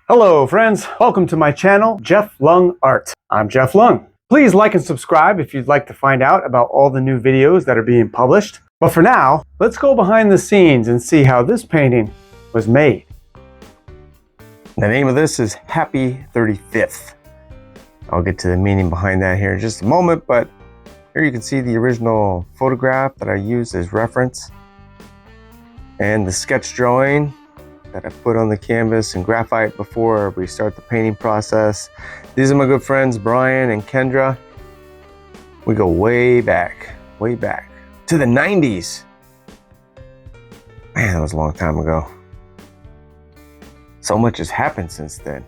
Hello friends, welcome to my channel, Jeff Lung Art. I'm Jeff Lung. Please like and subscribe if you'd like to find out about all the new videos that are being published. But for now, let's go behind the scenes and see how this painting was made. The name of this is Happy 35th. I'll get to the meaning behind that here in just a moment, but here you can see the original photograph that I used as reference and the sketch drawing that I put on the canvas and graphite before we start the painting process. These are my good friends Brian and Kendra. We go way back to the 90s. Man, that was a long time ago. So much has happened since then.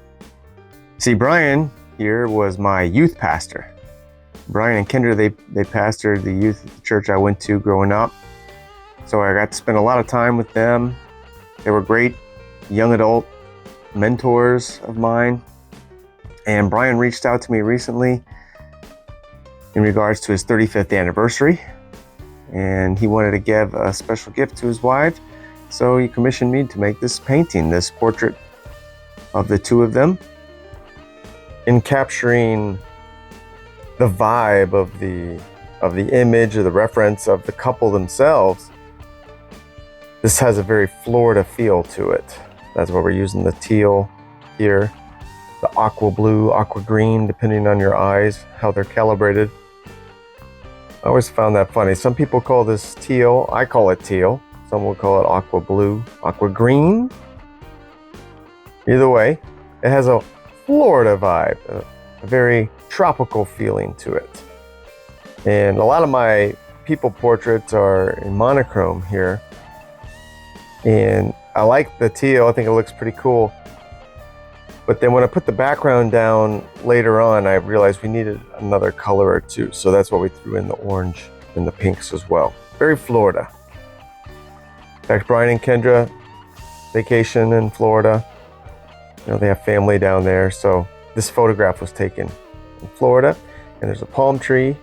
See, Brian here was my youth pastor. Brian and Kendra, they pastored the youth at the church I went to growing up. So I got to spend a lot of time with them. They were great young adult mentors of mine. And Brian reached out to me recently in regards to his 35th anniversary. And he wanted to give a special gift to his wife. So he commissioned me to make this painting, this portrait of the two of them. In capturing the vibe of the image or the reference of the couple themselves, this has a very Florida feel to it. That's why we're using the teal here, the aqua blue, aqua green, depending on your eyes, how they're calibrated. I always found that funny. Some people call this teal. I call it teal. Some will call it aqua blue, aqua green. Either way, it has a Florida vibe, a very tropical feeling to it. And a lot of my people portraits are in monochrome here. And I like the teal, I think it looks pretty cool. But then when I put the background down later on, I realized we needed another color or two. So that's why we threw in the orange and the pinks as well. Very Florida. In fact, Brian and Kendra vacation in Florida. You know, they have family down there. So this photograph was taken in Florida. And there's a palm tree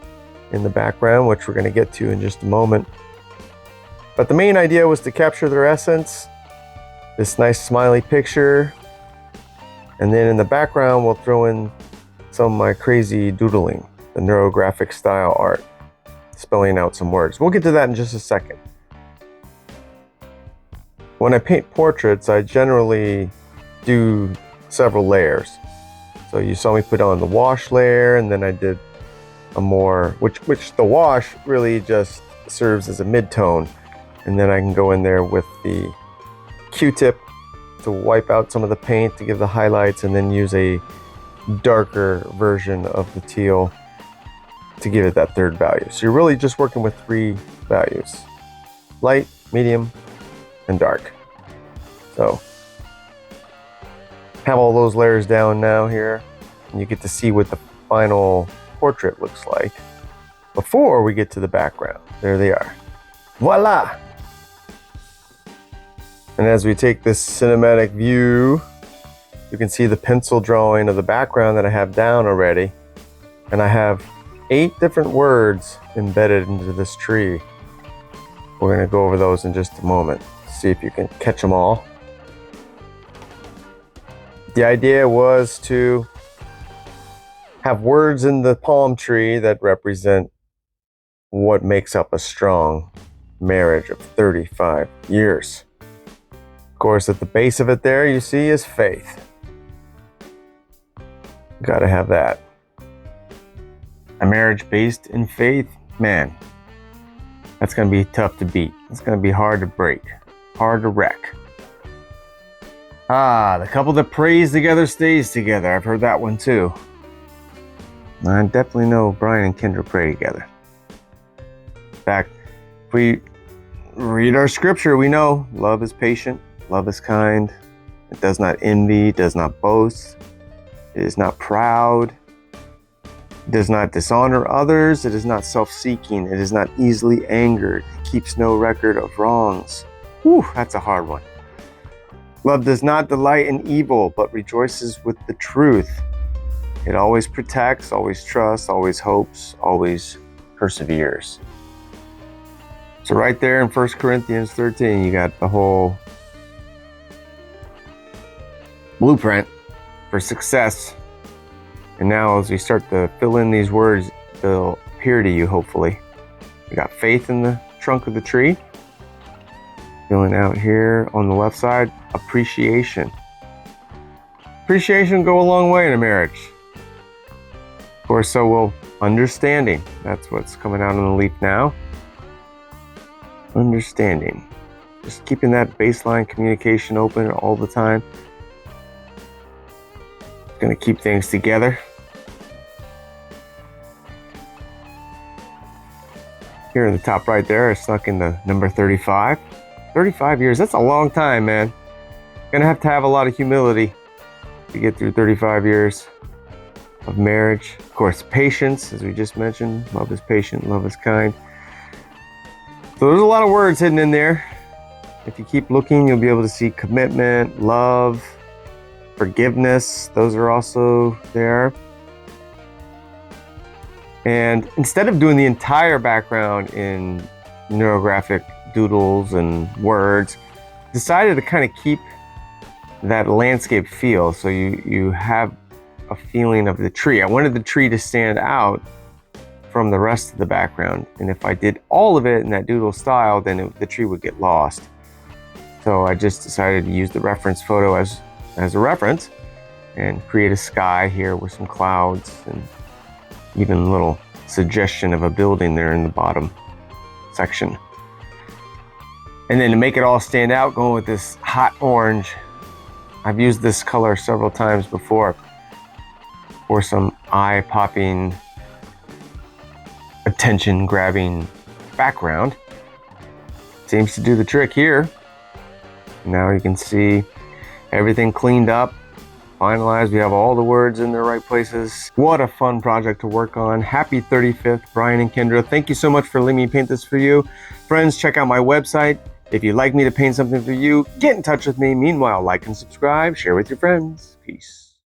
in the background, which we're going to get to in just a moment. But the main idea was to capture their essence, this nice smiley picture, and then in the background we'll throw in some of my crazy doodling, the neurographic style art, spelling out some words. We'll get to that in just a second. When I paint portraits, I generally do several layers. So you saw me put on the wash layer, and then I did a more, which the wash really just serves as a mid-tone. And then I can go in there with the Q-tip to wipe out some of the paint to give the highlights, and then use a darker version of the teal to give it that third value. So you're really just working with three values: light, medium, and dark. So have all those layers down now here, and you get to see what the final portrait looks like before we get to the background. There they are. Voila! And as we take this cinematic view, you can see the pencil drawing of the background that I have down already. And I have 8 different words embedded into this tree. We're going to go over those in just a moment, see if you can catch them all. The idea was to have words in the palm tree that represent what makes up a strong marriage of 35 years. Of course, at the base of it there, you see is faith. Gotta have that. A marriage based in faith, man, that's gonna be tough to beat. It's gonna be hard to break, hard to wreck. The couple that prays together stays together. I've heard that one too. I definitely know Brian and Kendra pray together. In fact, if we read our scripture, we know love is patient. Love is kind. It does not envy, does not boast. It is not proud. It does not dishonor others. It is not self-seeking. It is not easily angered. It keeps no record of wrongs. Whew, that's a hard one. Love does not delight in evil, but rejoices with the truth. It always protects, always trusts, always hopes, always perseveres. So right there in 1 Corinthians 13, you got the whole blueprint for success. And now as we start to fill in these words, they'll appear to you, hopefully. We got faith in the trunk of the tree. Filling out here on the left side, appreciation. Appreciation go a long way in a marriage. Of course, so will understanding. That's what's coming out on the leaf now. Understanding. Just keeping that baseline communication open all the time. Going to keep things together. Here in the top right there, I snuck in the number 35. 35 years, that's a long time, man. Gonna have to have a lot of humility to get through 35 years of marriage. Of course, patience, as we just mentioned. Love is patient, love is kind. So there's a lot of words hidden in there. If you keep looking, you'll be able to see commitment, love, forgiveness. Those are also there. And instead of doing the entire background in neurographic doodles and words, decided to kind of keep that landscape feel, so you have a feeling of the tree. I wanted the tree to stand out from the rest of the background, and if I did all of it in that doodle style, then the tree would get lost. So I just decided to use the reference photo as a reference and create a sky here with some clouds and even a little suggestion of a building there in the bottom section. And then to make it all stand out, going with this hot orange. I've used this color several times before for some eye-popping, attention-grabbing background. Seems to do the trick here. Now you can see everything cleaned up, finalized. We have all the words in the right places. What a fun project to work on. Happy 35th, Brian and Kendra. Thank you so much for letting me paint this for you. Friends, check out my website. If you'd like me to paint something for you, get in touch with me. Meanwhile, like and subscribe, share with your friends. Peace.